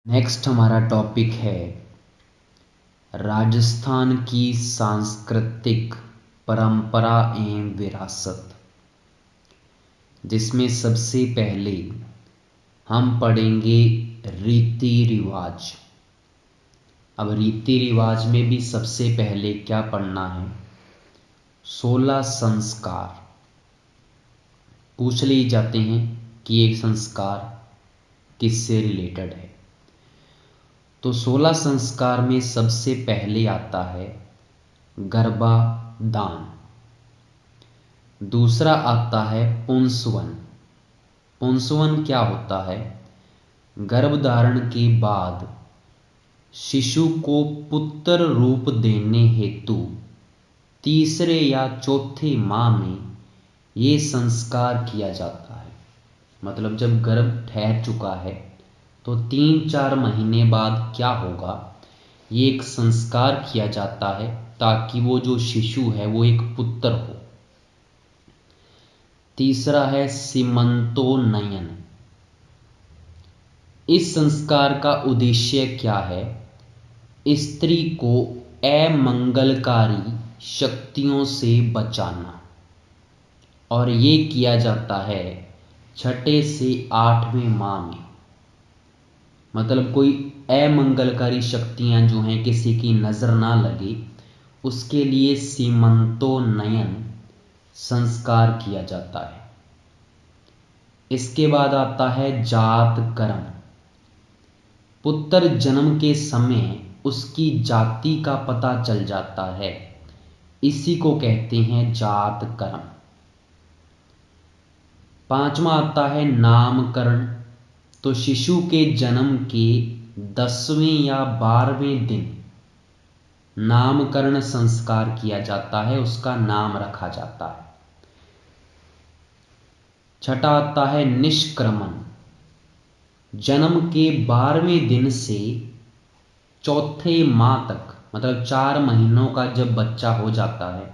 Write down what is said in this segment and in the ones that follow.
Next हमारा topic है राजस्थान की सांस्कृतिक परंपरा एवं विरासत, जिसमें सबसे पहले हम पढ़ेंगे रीति रिवाज। अब रीति रिवाज में भी सबसे पहले क्या पढ़ना है? 16 संस्कार। पूछ ले जाते हैं कि एक संस्कार किससे रिलेटेड है। तो 16 संस्कार में सबसे पहले आता है गर्भाधान। दूसरा आता है पुंसवन। पुंसवन क्या होता है? गर्भधारण के बाद शिशु को पुत्र रूप देने हेतु तीसरे या चौथे माह में ये संस्कार किया जाता है। मतलब जब गर्भ ठहर चुका है तो 3-4 महीने बाद क्या होगा, ये एक संस्कार किया जाता है ताकि वो जो शिशु है वो एक पुत्र हो। तीसरा है सीमंतोन्नयन। इस संस्कार का उद्देश्य क्या है? स्त्री को अमंगलकारी शक्तियों से बचाना, और ये किया जाता है 6 से 8वें माह में। मतलब कोई अमंगलकारी शक्तियां जो हैं किसी की नजर ना लगे, उसके लिए सीमंतोन्नयन संस्कार किया जाता है। इसके बाद आता है जातकर्म। पुत्र जन्म के समय उसकी जाति का पता चल जाता है, इसी को कहते हैं जातकर्म। 5वां आता है नामकरण। तो शिशु के जन्म के 10वें या 12वें दिन नामकरण संस्कार किया जाता है, उसका नाम रखा जाता है। 6वां आता है निष्क्रमण। जन्म के 12वें दिन से चौथे माह तक, मतलब 4 महीनों का जब बच्चा हो जाता है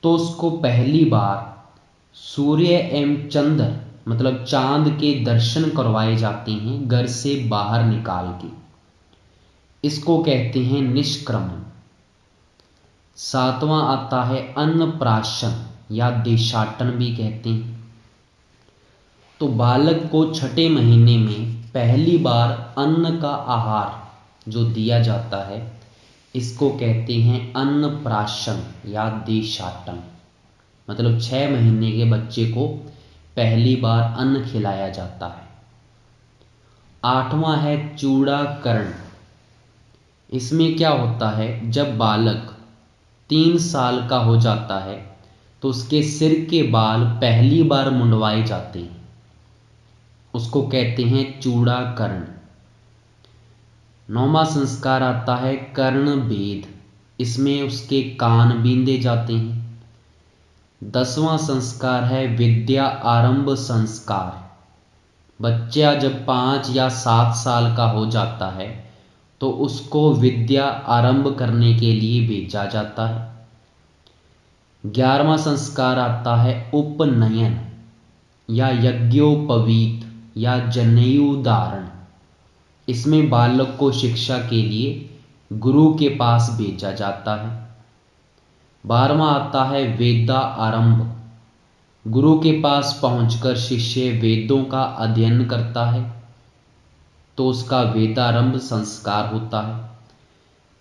तो उसको पहली बार सूर्य एवं चंद्र मतलब चांद के दर्शन करवाए जाते हैं घर से बाहर निकाल के। इसको कहते हैं निष्क्रमण। 7वां आता है अन्नप्राशन या देशाटन भी कहते हैं। तो बालक को 6ठे महीने में पहली बार अन्न का आहार जो दिया जाता है, इसको कहते हैं अन्नप्राशन या देशाटन। मतलब 6 महीने के बच्चे को पहली बार अन्न खिलाया जाता है। 8वां है चूड़ाकरण। इसमें क्या होता है, जब बालक 3 साल का हो जाता है तो उसके सिर के बाल पहली बार मुंडवाए जाते हैं, उसको कहते हैं चूड़ाकरण। 9वां संस्कार आता है कर्णभेद। इसमें उसके कान बींदे जाते हैं। 10वां संस्कार है विद्या आरंभ संस्कार। बच्चा जब 5 या 7 साल का हो जाता है तो उसको विद्या आरंभ करने के लिए भेजा जाता है। 11वां संस्कार आता है उपनयन या यज्ञोपवीत या जनेऊ धारण। इसमें बालक को शिक्षा के लिए गुरु के पास भेजा जाता है। 12वां आता है वेदा आरंभ। गुरु के पास पहुंचकर शिष्य वेदों का अध्ययन करता है तो उसका वेदारंभ संस्कार होता है।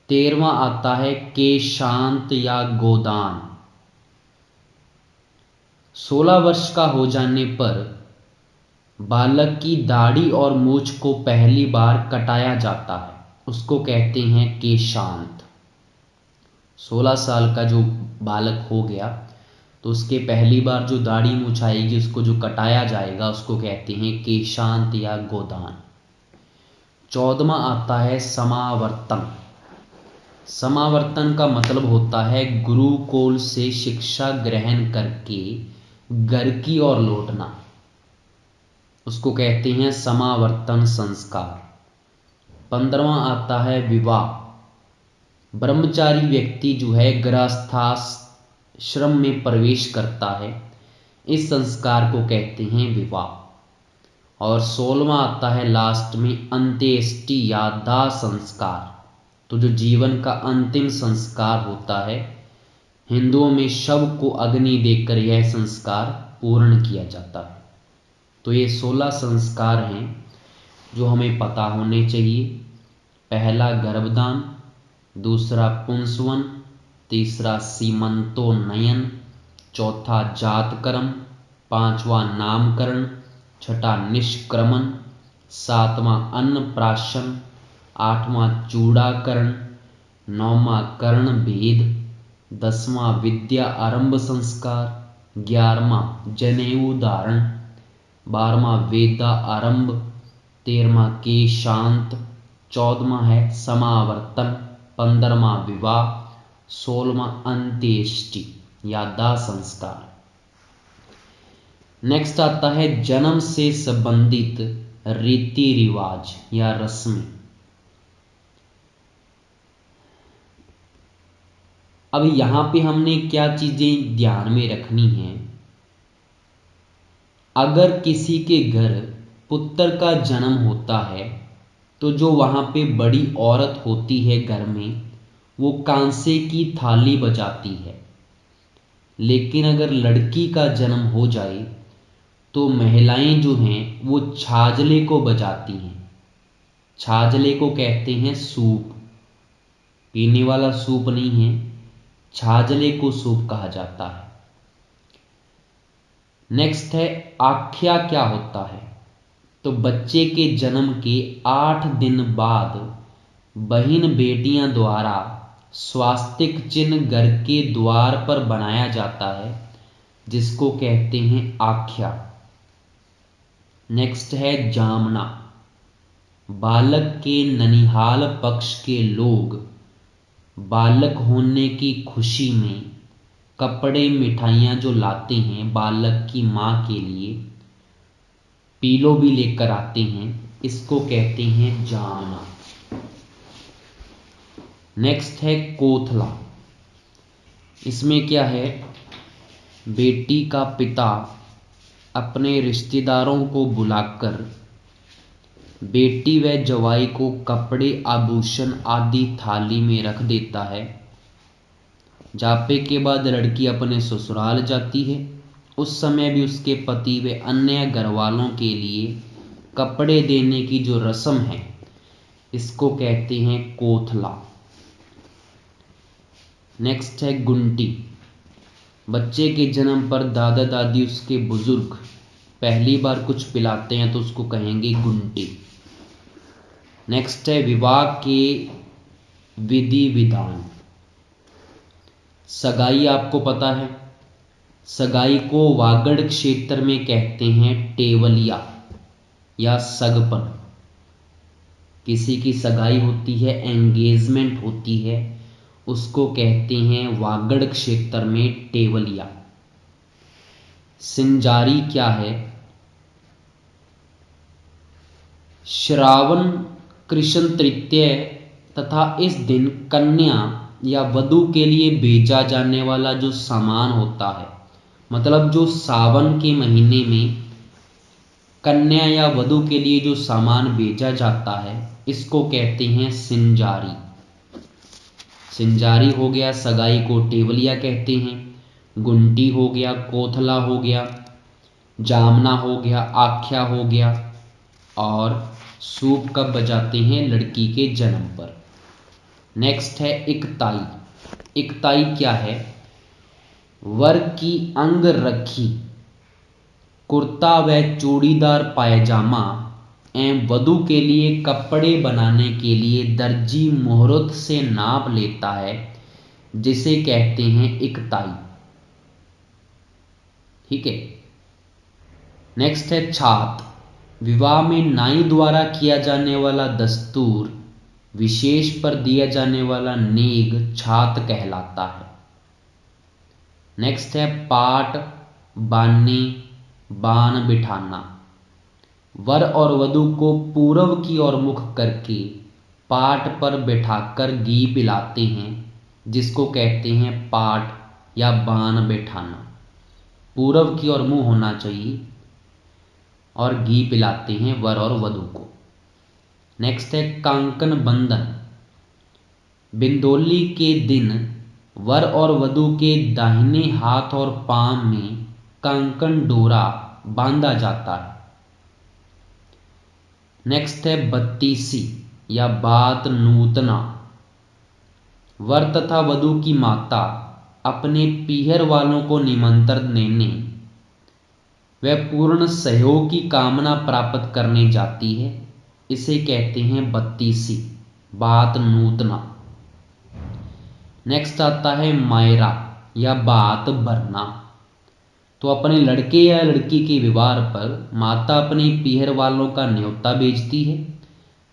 13वां आता है केशांत या गोदान। 16 वर्ष का हो जाने पर बालक की दाढ़ी और मूछ को पहली बार कटाया जाता है, उसको कहते हैं केशांत। 16 साल का जो बालक हो गया तो उसके पहली बार जो दाढ़ी मूछ आएगी, उसको जो कटाया जाएगा, उसको कहते हैं केशांत या गोदान। 14वां आता है समावर्तन। समावर्तन का मतलब होता है गुरुकुल से शिक्षा ग्रहण करके घर की ओर लौटना, उसको कहते हैं समावर्तन संस्कार। 15वां आता है विवाह। ब्रह्मचारी व्यक्ति जो है गृहस्थाश्रम में प्रवेश करता है, इस संस्कार को कहते हैं विवाह। और 16वां आता है लास्ट में अंत्येष्टि या दाह संस्कार। तो जो जीवन का अंतिम संस्कार होता है, हिंदुओं में शव को अग्नि देकर यह संस्कार पूर्ण किया जाता है। तो ये 16 संस्कार हैं जो हमें पता होने चाहिए। पहला गर्भदान, दूसरा पुंसवन, तीसरा सीमंतोन्नयन, चौथा जातकर्म, पांचवा नामकरण, छठा निष्क्रमण, सातवां अन्नप्राशन, आठवां चूड़ाकरण, नौवां कर्ण भेद, 10वां विद्या आरंभ संस्कार, 11वां जनेऊ धारण, 12वां वेदा आरंभ, 13वां केशांत, 14वां है समावर्तन, 15वां विवाह, 16वां अंत्येष्टि या दाह संस्कार। नेक्स्ट आता है जन्म से संबंधित रीति रिवाज या रस्में। अब यहां पे हमने क्या चीजें ध्यान में रखनी है। अगर किसी के घर पुत्र का जन्म होता है तो जो वहां पे बड़ी औरत होती है घर में, वो कांसे की थाली बजाती है। लेकिन अगर लड़की का जन्म हो जाए तो महिलाएं जो हैं वो छाजले को बजाती हैं। छाजले को कहते हैं सूप, पीने वाला सूप नहीं है, छाजले को सूप कहा जाता है। नेक्स्ट है आख्या क्या होता है। तो बच्चे के जन्म के 8 दिन बाद बहन बेटियां द्वारा स्वास्तिक चिन्ह घर के द्वार पर बनाया जाता है, जिसको कहते हैं आख्या। नेक्स्ट है जामना। बालक के ननिहाल पक्ष के लोग बालक होने की खुशी में कपड़े मिठाइयाँ जो लाते हैं बालक की माँ के लिए, पीलो भी लेकर आते हैं, इसको कहते हैं जामना। नेक्स्ट है कोथला। इसमें क्या है, बेटी का पिता अपने रिश्तेदारों को बुलाकर बेटी व जवाई को कपड़े आभूषण आदि थाली में रख देता है। जापे के बाद लड़की अपने ससुराल जाती है। उस समय भी उसके पति व अन्य घरवालों के लिए कपड़े देने की जो रस्म है, इसको कहते हैं कोथला। नेक्स्ट है गुंटी। बच्चे के जन्म पर दादा दादी उसके बुजुर्ग पहली बार कुछ पिलाते हैं तो उसको कहेंगे गुंटी। नेक्स्ट है विवाह के विधि विधान। सगाई आपको पता है, सगाई को वागड़ क्षेत्र में कहते हैं टेवलिया या सगपन। किसी की सगाई होती है, एंगेजमेंट होती है, उसको कहते हैं वागड़ क्षेत्र में टेवलिया। सिंजारी क्या है, श्रावण कृष्ण तृतीय तथा इस दिन कन्या या वधू के लिए भेजा जाने वाला जो सामान होता है, मतलब जो सावन के महीने में कन्या या वधू के लिए जो सामान भेजा जाता है, इसको कहते हैं सिंजारी। सिंजारी हो गया, सगाई को टेवलिया कहते हैं, गुंटी हो गया, कोथला हो गया, जामना हो गया, आख्या हो गया, और सूप कब बजाते हैं, लड़की के जन्म पर। नेक्स्ट है इकताई। इकताई क्या है, वर की अंग रखी कुर्ता व चूड़ीदार पायजामा एवं वधू के लिए कपड़े बनाने के लिए दर्जी मुहूर्त से नाप लेता है, जिसे कहते हैं इकताई। ठीक है। नेक्स्ट है छात। विवाह में नाई द्वारा किया जाने वाला दस्तूर, विशेष पर दिया जाने वाला नेग छात कहलाता है। नेक्स्ट है पाट बांधने, बान बिठाना। वर और वधू को पूर्व की ओर मुख करके पाट पर बिठाकर घी पिलाते हैं, जिसको कहते हैं पाट या बान बिठाना। पूर्व की ओर मुंह होना चाहिए। और घी पिलाते हैं वर और वधू को। नेक्स्ट है कांकन बंधन। बिंदोली के दिन वर और वधू के दाहिने हाथ और पांव में कांकन डोरा बांधा जाता है। नेक्स्ट है बत्तीसी या बात नूतना। वर तथा वधू की माता अपने पीहर वालों को निमंत्रण देने व पूर्ण सहयोग की कामना प्राप्त करने जाती है। इसे कहते हैं बत्तीसी, बात नूतना। नेक्स्ट आता है मायरा या बात भरना। तो अपने लड़के या लड़की के विवाह पर माता अपने पीहर वालों का न्योता भेजती है,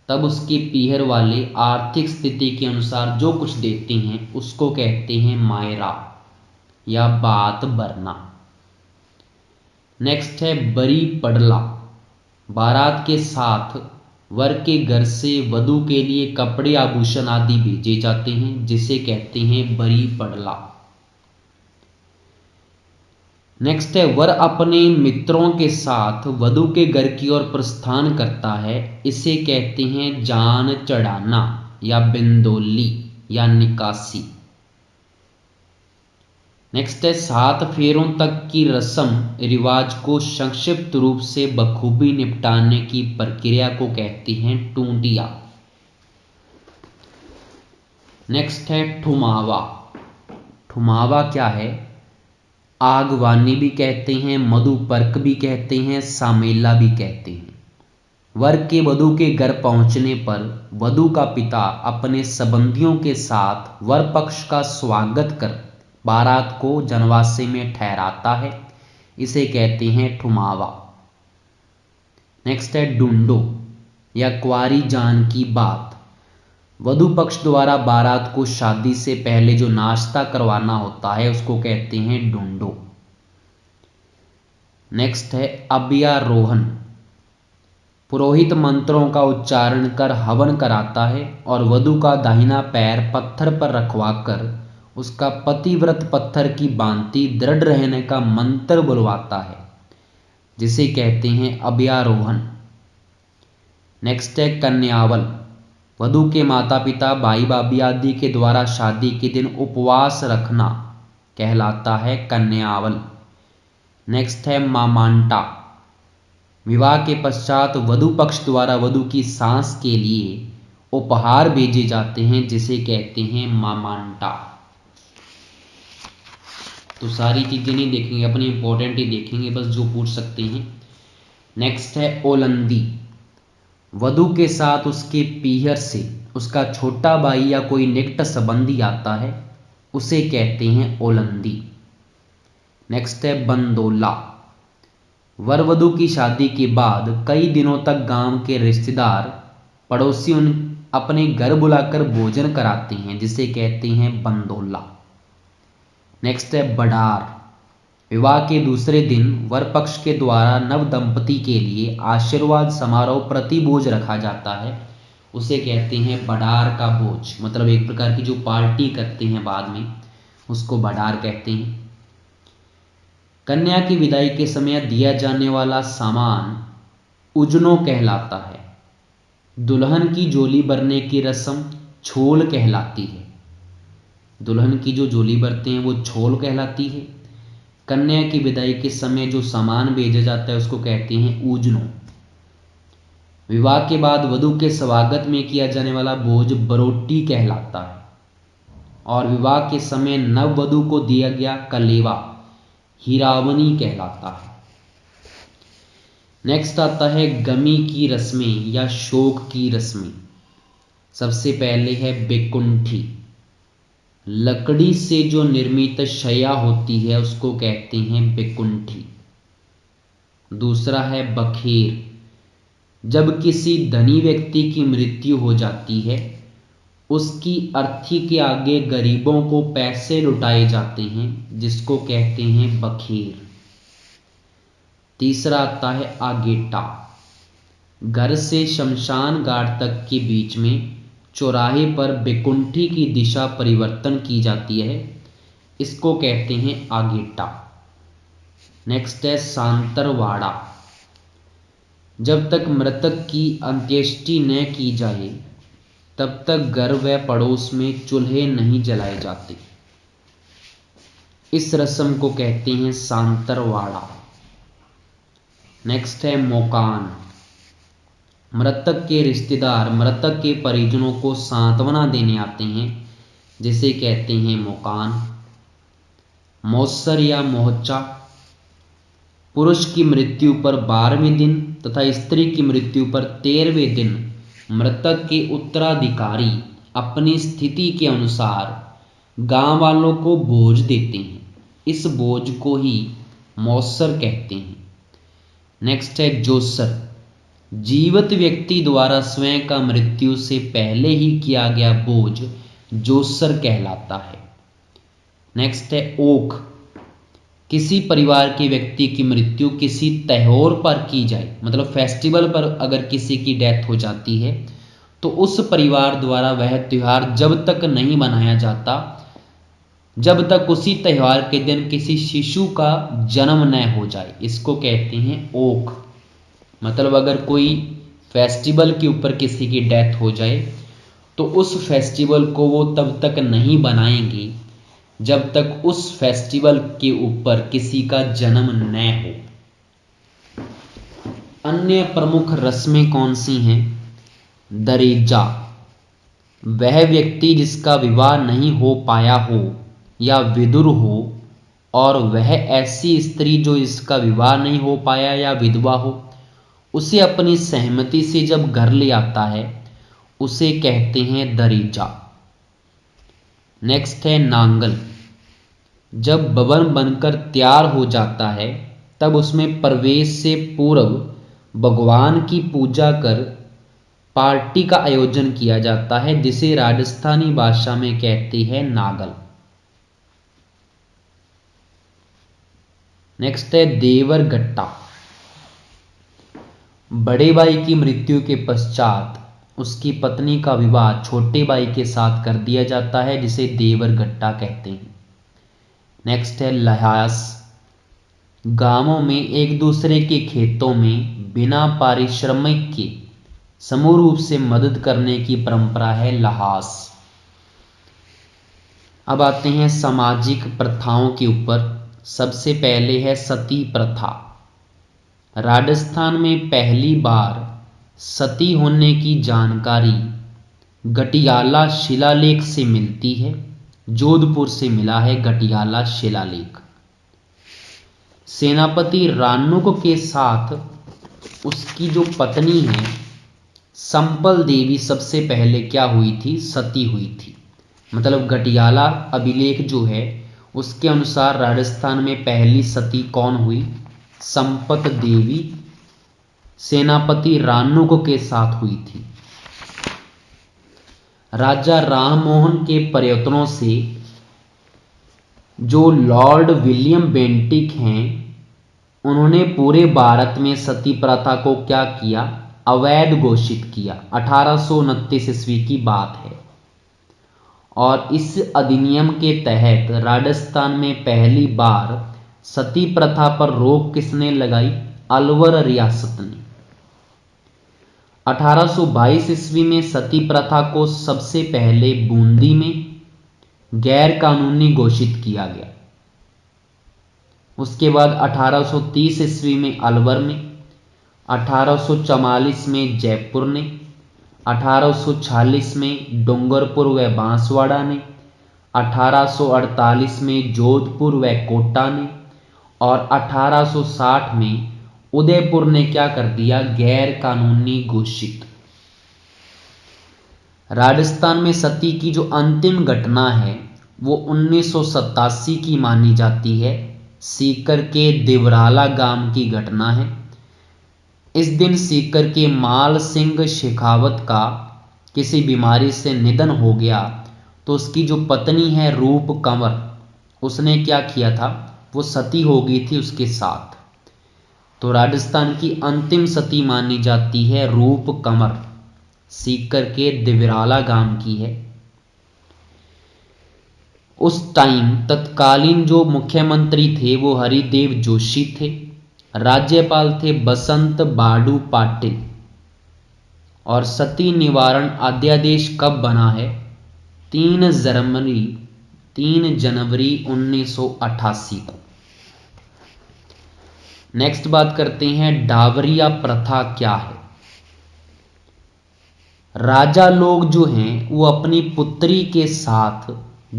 तब उसके पीहर वाले आर्थिक स्थिति के अनुसार जो कुछ देते हैं उसको कहते हैं मायरा या बात भरना। नेक्स्ट है बरी पड़ला। बारात के साथ वर के घर से वधू के लिए कपड़े आभूषण आदि भेजे जाते हैं, जिसे कहते हैं बरी पड़ला। नेक्स्ट है वर अपने मित्रों के साथ वधू के घर की ओर प्रस्थान करता है। इसे कहते हैं जान चढ़ाना या बिंदोली या निकासी। नेक्स्ट है 7 फेरों तक की रस्म रिवाज को संक्षिप्त रूप से बखूबी निपटाने की प्रक्रिया को कहते हैं टूंटिया। नेक्स्ट है ठुमावा। ठुमावा क्या है? आगवानी भी कहते हैं, मधुपर्क भी कहते हैं, सामेला भी कहते हैं। वर के वधू के घर पहुंचने पर वधू का पिता अपने संबंधियों के साथ वर पक्ष का स्वागत कर बारात को जनवासे में ठहराता है। इसे कहते हैं ठुमावा। नेक्स्ट है डुंडो या कुंवारी जान की बात। वधू पक्ष द्वारा बारात को शादी से पहले जो नाश्ता करवाना होता है उसको कहते हैं डुंडो। नेक्स्ट है अभ्यारोहण। पुरोहित मंत्रों का उच्चारण कर हवन कराता है और वधू का दाहिना पैर पत्थर पर रखवाकर उसका पतिव्रत पत्थर की भांति दृढ़ रहने का मंत्र बुलवाता है, जिसे कहते हैं अभ्यारोहण। नेक्स्ट है कन्यावल। वधू के माता पिता भाई भाभी आदि के द्वारा शादी के दिन उपवास रखना कहलाता है कन्यावल। नेक्स्ट है मामांटा। विवाह के पश्चात वधू पक्ष द्वारा वधू की सास के लिए उपहार भेजे जाते हैं, जिसे कहते हैं मामांटा। तो सारी चीजें नहीं देखेंगे, अपनी इंपॉर्टेंट ही देखेंगे, बस जो पूछ सकते हैं। नेक्स्ट है ओलंदी। वधू के साथ उसके पीहर से उसका छोटा भाई या कोई निकट संबंधी आता है, उसे कहते हैं ओलंदी। नेक्स्ट है बंदोला। वर वधू की शादी के बाद कई दिनों तक गांव के रिश्तेदार पड़ोसी अपने घर बुलाकर भोजन कराते हैं, जिसे कहते हैं बंदोला। नेक्स्ट है बडार। विवाह के दूसरे दिन वर पक्ष के द्वारा नव दंपति के लिए आशीर्वाद समारोह प्रतिभोज रखा जाता है, उसे कहते हैं बडार का भोज। मतलब एक प्रकार की जो पार्टी करते हैं बाद में, उसको बडार कहते हैं। कन्या की विदाई के समय दिया जाने वाला सामान उजनो कहलाता है। दुल्हन की झोली भरने की रस्म छोल कहलाती है। दुल्हन की जो झोली भरते हैं वो छोल कहलाती है। कन्या की विदाई के समय जो सामान भेजा जाता है उसको कहते हैं ऊजनो। विवाह के बाद वधू के स्वागत में किया जाने वाला भोज बरोटी कहलाता है। और विवाह के समय नव वधू को दिया गया कलेवा हीरावनी कहलाता है। नेक्स्ट आता है गमी की रस्में या शोक की रस्में। सबसे पहले है बेकुंठी। लकड़ी से जो निर्मित शैया होती है उसको कहते हैं बेकुंठी। दूसरा है बखेर। जब किसी धनी व्यक्ति की मृत्यु हो जाती है, उसकी अर्थी के आगे गरीबों को पैसे लुटाए जाते हैं, जिसको कहते हैं बखेर। तीसरा आता है आगेटा। घर से शमशान घाट तक के बीच में चौराहे पर बेकुंठी की दिशा परिवर्तन की जाती है, इसको कहते हैं आगेटा। नेक्स्ट है सांतरवाड़ा। जब तक मृतक की अंत्येष्टि न की जाए तब तक घर व पड़ोस में चूल्हे नहीं जलाए जाते। इस रस्म को कहते हैं सांतरवाड़ा। नेक्स्ट है मोकान। मृतक के रिश्तेदार मृतक के परिजनों को सांत्वना देने आते हैं, जिसे कहते हैं मोकान। मौसर या मोहच्चा। पुरुष की मृत्यु पर 12वें दिन तथा स्त्री की मृत्यु पर 13वें दिन मृतक के उत्तराधिकारी अपनी स्थिति के अनुसार गांव वालों को बोझ देते हैं। इस बोझ को ही मौसर कहते हैं। नेक्स्ट है जोसर। जीवित व्यक्ति द्वारा स्वयं का मृत्यु से पहले ही किया गया बोझ जोसर कहलाता है। नेक्स्ट है ओख। किसी परिवार के व्यक्ति की मृत्यु किसी त्योहार पर की जाए, मतलब फेस्टिवल पर अगर किसी की डेथ हो जाती है तो उस परिवार द्वारा वह त्योहार जब तक नहीं मनाया जाता जब तक उसी त्योहार के दिन किसी शिशु का जन्म न हो जाए, इसको कहते हैं ओख। मतलब अगर कोई फेस्टिवल के ऊपर किसी की डेथ हो जाए तो उस फेस्टिवल को वो तब तक नहीं बनाएंगे जब तक उस फेस्टिवल के ऊपर किसी का जन्म न हो। अन्य प्रमुख रस्में कौन सी हैं? दरेजा। वह व्यक्ति जिसका विवाह नहीं हो पाया हो या विधुर हो और वह ऐसी स्त्री जो इसका विवाह नहीं हो पाया या विधवा हो उसे अपनी सहमति से जब घर ले आता है उसे कहते हैं दरेजा। नेक्स्ट है नांगल। जब भवन बनकर तैयार हो जाता है तब उसमें प्रवेश से पूर्व भगवान की पूजा कर पार्टी का आयोजन किया जाता है, जिसे राजस्थानी भाषा में कहते हैं नागल। नेक्स्ट है देवर गट्टा। बड़े भाई की मृत्यु के पश्चात उसकी पत्नी का विवाह छोटे भाई के साथ कर दिया जाता है, जिसे देवर गट्टा कहते हैं। नेक्स्ट है लहास। गांवों में एक दूसरे के खेतों में बिना पारिश्रमिक के समूह रूप से मदद करने की परंपरा है लहास। अब आते हैं सामाजिक प्रथाओं के ऊपर। सबसे पहले है सती प्रथा। राजस्थान में पहली बार सती होने की जानकारी गटियाला शिलालेख से मिलती है। जोधपुर से मिला है गटियाला शिलालेख। सेनापति रानुक के साथ उसकी जो पत्नी है संपल देवी सबसे पहले क्या हुई थी? सती हुई थी। मतलब गटियाला अभिलेख जो है उसके अनुसार राजस्थान में पहली सती कौन हुई? संपत देवी सेनापति रानुक के साथ हुई थी। राजा राममोहन के प्रयत्नों से जो लॉर्ड विलियम बेंटिक हैं उन्होंने पूरे भारत में सती प्रथा को क्या किया? अवैध घोषित किया। 1829 ईस्वी की बात है। और इस अधिनियम के तहत राजस्थान में पहली बार सती प्रथा पर रोक किसने लगाई? अलवर रियासत ने। 1822 ईस्वी में सती प्रथा को सबसे पहले बूंदी में गैर कानूनी घोषित किया गया। उसके बाद 1830 ईस्वी में अलवर में, 1844 में जयपुर ने, 1846 में डूंगरपुर व बांसवाड़ा ने, 1848 में जोधपुर व कोटा ने और 1860 में उदयपुर ने क्या कर दिया? गैर कानूनी घोषित। राजस्थान में सती की जो अंतिम घटना है वो 1987 की मानी जाती है। सीकर के देवराला गांव की घटना है। इस दिन सीकर के माल सिंह शेखावत का किसी बीमारी से निधन हो गया तो उसकी जो पत्नी है रूप कंवर उसने क्या किया था? वो सती हो गई थी उसके साथ। तो राजस्थान की अंतिम सती मानी जाती है रूप कंवर, सीकर के दिवराला गांव की है। उस टाइम तत्कालीन जो मुख्यमंत्री थे वो हरिदेव जोशी थे। राज्यपाल थे बसंत बाडू पाटिल। और सती निवारण अध्यादेश कब बना है? 3 जनवरी 1988 को। नेक्स्ट बात करते हैं डावरिया प्रथा क्या है। राजा लोग जो हैं वो अपनी पुत्री के साथ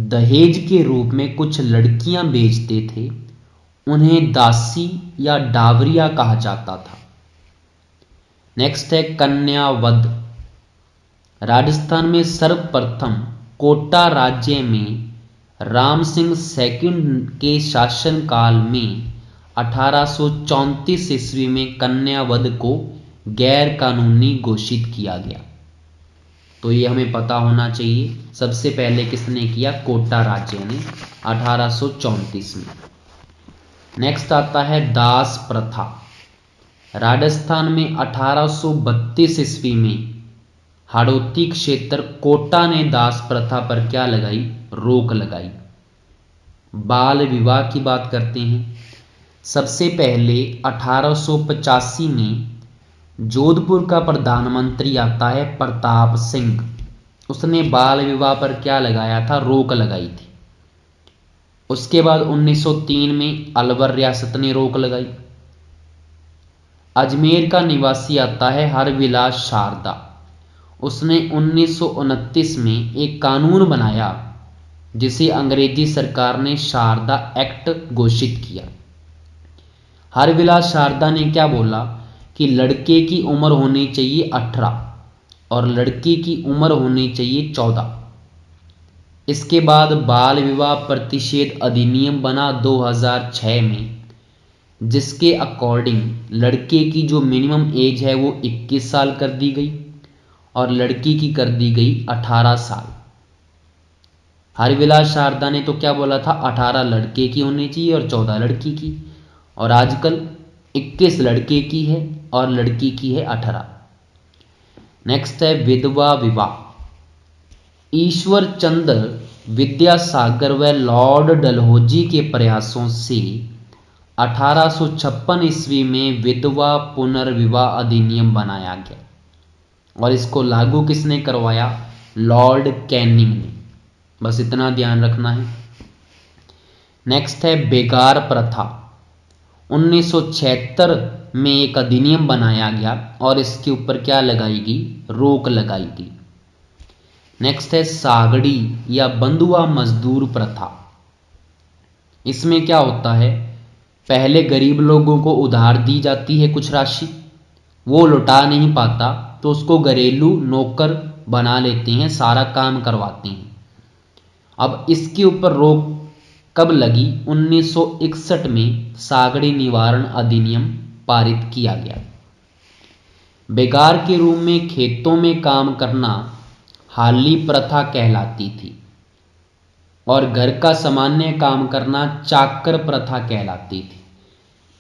दहेज के रूप में कुछ लड़कियां बेचते थे, उन्हें दासी या डावरिया कहा जाता था। नेक्स्ट है कन्यावध। राजस्थान में सर्वप्रथम कोटा राज्य में राम सिंह सेकंड के शासनकाल में 1834 ईस्वी में कन्यावध को गैर कानूनी घोषित किया गया। तो ये हमें पता होना चाहिए, सबसे पहले किसने किया? कोटा राज्य ने 1834 में। नेक्स्ट आता है दास प्रथा। राजस्थान में 1832 ईस्वी में हाड़ौती क्षेत्र कोटा ने दास प्रथा पर क्या लगाई? रोक लगाई। बाल विवाह की बात करते हैं। सबसे पहले 1885 में जोधपुर का प्रधानमंत्री आता है प्रताप सिंह, उसने बाल विवाह पर क्या लगाया था? रोक लगाई थी। उसके बाद 1903 में अलवर रियासत ने रोक लगाई। अजमेर का निवासी आता है हरविलास शारदा, उसने 1929 में एक कानून बनाया जिसे अंग्रेजी सरकार ने शारदा एक्ट घोषित किया। हरविलास शारदा ने क्या बोला कि लड़के की उम्र होनी चाहिए 18 और लड़की की उम्र होनी चाहिए 14। इसके बाद बाल विवाह प्रतिषेध अधिनियम बना 2006 में, जिसके अकॉर्डिंग लड़के की जो मिनिमम एज है वो 21 साल कर दी गई और लड़की की कर दी गई 18 साल। हरविलास शारदा ने तो क्या बोला था? 18 लड़के की होनी चाहिए और 14 लड़की की, और आजकल 21 लड़के की है और लड़की की है 18। नेक्स्ट है विधवा विवाह। ईश्वर चंद्र विद्यासागर व लॉर्ड डलहौजी के प्रयासों से 1856 ईस्वी में विधवा पुनर्विवाह अधिनियम बनाया गया और इसको लागू किसने करवाया? लॉर्ड कैनिंग ने। बस इतना ध्यान रखना है। नेक्स्ट है बेगार प्रथा। 1976 में एक अधिनियम बनाया गया और इसके ऊपर क्या लगाई गई? रोक लगाई गई। नेक्स्ट है सागड़ी या बंधुआ मजदूर प्रथा। इसमें क्या होता है? पहले गरीब लोगों को उधार दी जाती है कुछ राशि, वो लौटा नहीं पाता तो उसको घरेलू नौकर बना लेते हैं, सारा काम करवाते हैं। अब इसके ऊपर रोक कब लगी? 1961 में सागड़ी निवारण अधिनियम पारित किया गया। बेगार के रूप में खेतों में काम करना हाली प्रथा कहलाती थी और घर का सामान्य काम करना चाकर प्रथा कहलाती थी।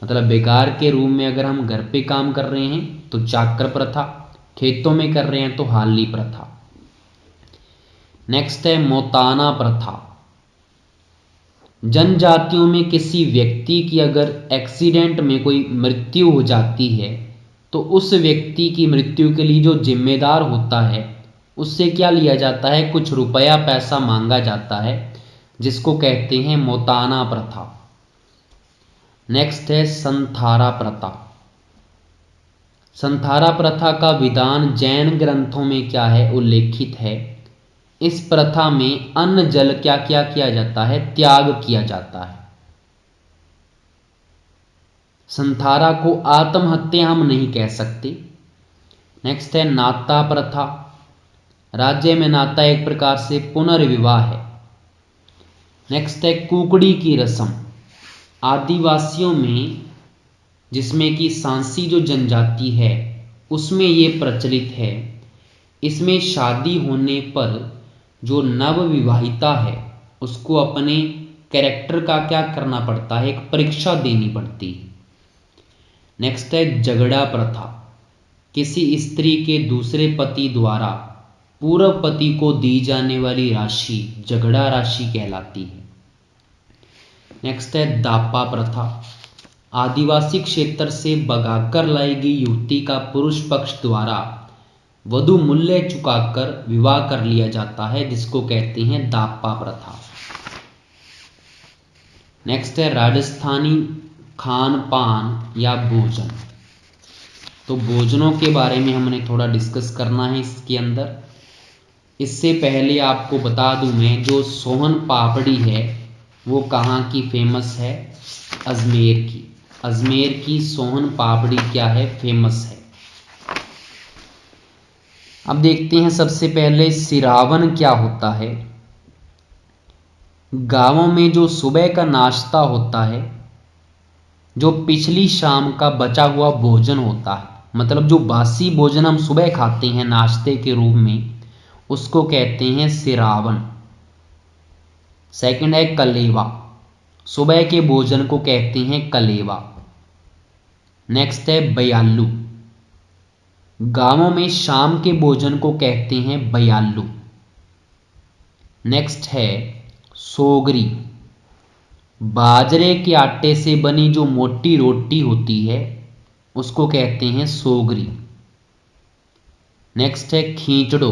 मतलब बेगार के रूप में अगर हम घर पे काम कर रहे हैं तो चाकर प्रथा, खेतों में कर रहे हैं तो हाली प्रथा। नेक्स्ट है मोताना प्रथा। जनजातियों में किसी व्यक्ति की अगर एक्सीडेंट में कोई मृत्यु हो जाती है तो उस व्यक्ति की मृत्यु के लिए जो जिम्मेदार होता है उससे क्या लिया जाता है? कुछ रुपया पैसा मांगा जाता है, जिसको कहते हैं मोताना प्रथा। नेक्स्ट है संथारा प्रथा। संथारा प्रथा का विधान जैन ग्रंथों में क्या है? उल्लेखित है। इस प्रथा में अन्न जल क्या क्या किया जाता है? त्याग किया जाता है। संथारा को आत्महत्या हम नहीं कह सकते। नेक्स्ट है नाता प्रथा। राज्य में नाता एक प्रकार से पुनर्विवाह है। नेक्स्ट है कुकड़ी की रस्म। आदिवासियों में, जिसमें कि सांसी जो जनजाति है उसमें ये प्रचलित है। इसमें शादी होने पर जो नवविवाहिता है उसको अपने कैरेक्टर का क्या करना पड़ता है? एक परीक्षा देनी पड़ती है। नेक्स्ट है झगड़ा प्रथा। किसी स्त्री के दूसरे पति द्वारा पूर्व पति को दी जाने वाली राशि झगड़ा राशि कहलाती है। नेक्स्ट है दापा प्रथा। आदिवासी क्षेत्र से भगाकर लाई गई युवती का पुरुष पक्ष द्वारा वधु मूल्य चुकाकर विवाह कर लिया जाता है, जिसको कहते हैं दापा प्रथा। नेक्स्ट है राजस्थानी खान पान या भोजन। तो भोजनों के बारे में हमने थोड़ा डिस्कस करना है इसके अंदर। इससे पहले आपको बता दूं मैं, जो सोहन पापड़ी है वो कहाँ की फेमस है? अजमेर की। अजमेर की सोहन पापड़ी क्या है? फेमस है। अब देखते हैं सबसे पहले सिरावन क्या होता है। गांवों में जो सुबह का नाश्ता होता है, जो पिछली शाम का बचा हुआ भोजन होता है, मतलब जो बासी भोजन हम सुबह खाते हैं नाश्ते के रूप में, उसको कहते हैं सिरावन। सेकंड है कलेवा। सुबह के भोजन को कहते हैं कलेवा। नेक्स्ट है बयाल्लू। गांवों में शाम के भोजन को कहते हैं बयाल्लू। नेक्स्ट है सोगरी। बाजरे के आटे से बनी जो मोटी रोटी होती है उसको कहते हैं सोगरी। नेक्स्ट है खींचड़ो।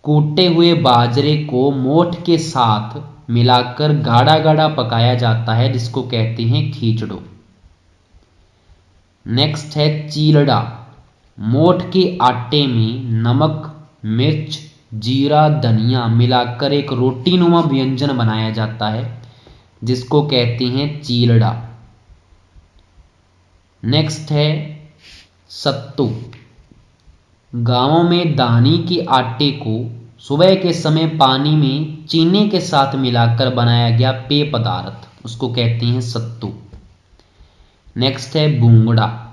कूटे हुए बाजरे को मोठ के साथ मिलाकर गाढ़ा गाढ़ा पकाया जाता है, जिसको कहते हैं खींचड़ो। नेक्स्ट है चीलड़ा। मोठ के आटे में नमक, मिर्च, जीरा, धनिया मिलाकर एक रोटीनुमा व्यंजन बनाया जाता है, जिसको कहते हैं चीलड़ा। नेक्स्ट है सत्तू। गांवों में दानी के आटे को सुबह के समय पानी में चीनी के साथ मिलाकर बनाया गया पेय पदार्थ, उसको कहते हैं सत्तू। नेक्स्ट है बूंगड़ा।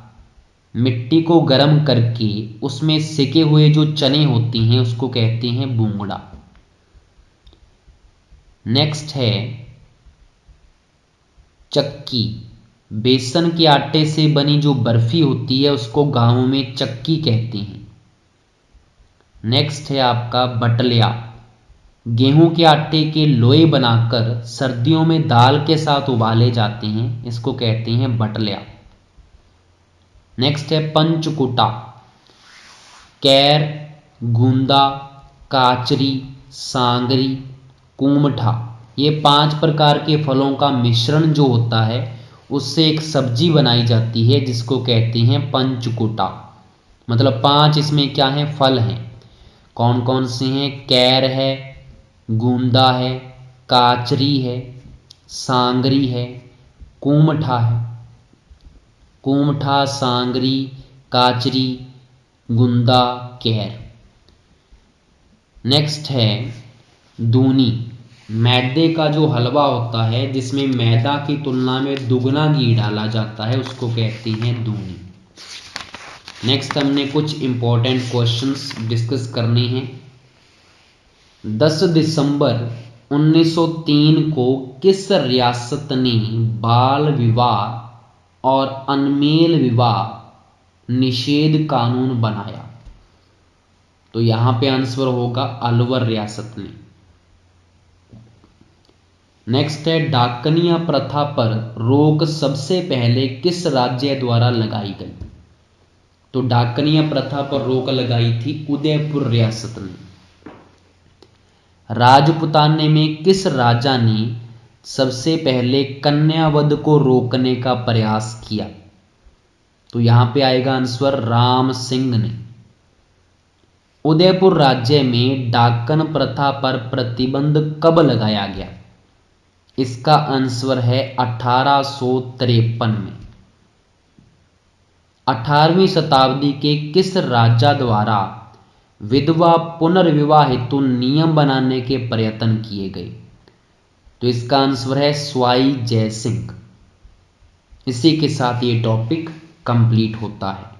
मिट्टी को गर्म करके उसमें सेके हुए जो चने होती हैं उसको कहते हैं बूंगड़ा। नेक्स्ट है चक्की। बेसन के आटे से बनी जो बर्फी होती है उसको गांवों में चक्की कहते हैं। नेक्स्ट है आपका बटलिया। गेहूं के आटे के लोई बनाकर सर्दियों में दाल के साथ उबाले जाते हैं, इसको कहते हैं बटलिया। नेक्स्ट है पंचकुटा। कैर, गूंदा, काचरी, सांगरी, कूमठा, ये 5 प्रकार के फलों का मिश्रण जो होता है उससे एक सब्जी बनाई जाती है, जिसको कहते हैं पंचकुटा। मतलब 5 इसमें क्या है? फल हैं। कौन कौन से हैं? कैर है, गूंदा है, काचरी है, सांगरी है, कूमठा है। कूमठा, सांगरी, काचरी, गुंदा, कैर। नेक्स्ट है दूनी। मैदे का जो हलवा होता है जिसमें मैदा की तुलना में दुगना घी डाला जाता है, उसको कहते हैं दूनी। नेक्स्ट हमने कुछ इंपॉर्टेंट क्वेश्चंस डिस्कस करने हैं। 10 दिसंबर 1903 को किस रियासत ने बाल विवाह और अनमेल विवाह निषेध कानून बनाया? तो यहां पे आंसर होगा अलवर रियासत ने। नेक्स्ट है डाकनिया प्रथा पर रोक सबसे पहले किस राज्य द्वारा लगाई गई? तो डाकनिया प्रथा पर रोक लगाई थी उदयपुर रियासत ने। राजपुताने में किस राजा ने सबसे पहले कन्यावध को रोकने का प्रयास किया? तो यहां पे आएगा आंसर राम सिंह ने। उदयपुर राज्य में डाकन प्रथा पर प्रतिबंध कब लगाया गया? इसका आंसर है 1853 में। 18वीं शताब्दी के किस राजा द्वारा विधवा पुनर्विवाह हेतु नियम बनाने के प्रयत्न किए गए? तो इसका आंसर है स्वाई जय सिंह। इसी के साथ ये टॉपिक कंप्लीट होता है।